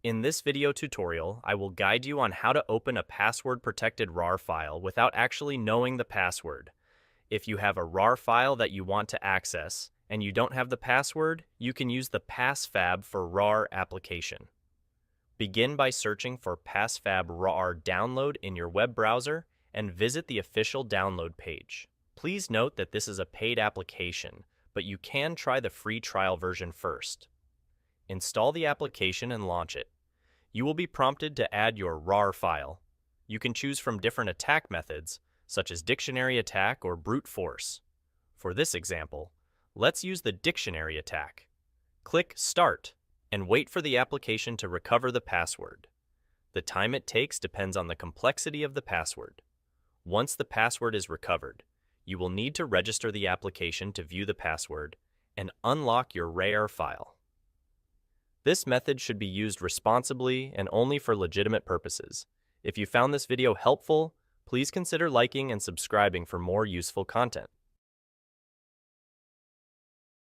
In this video tutorial, I will guide you on how to open a password-protected RAR file without actually knowing the password. If you have a RAR file that you want to access and you don't have the password, you can use the PassFab for RAR application. Begin by searching for PassFab RAR download in your web browser and visit the official download page. Please note that this is a paid application, but you can try the free trial version first. Install the application and launch it. You will be prompted to add your RAR file. You can choose from different attack methods, such as dictionary attack or brute force. For this example, let's use the dictionary attack. Click Start and wait for the application to recover the password. The time it takes depends on the complexity of the password. Once the password is recovered, you will need to register the application to view the password and unlock your RAR file. This method should be used responsibly and only for legitimate purposes. If you found this video helpful, please consider liking and subscribing for more useful content.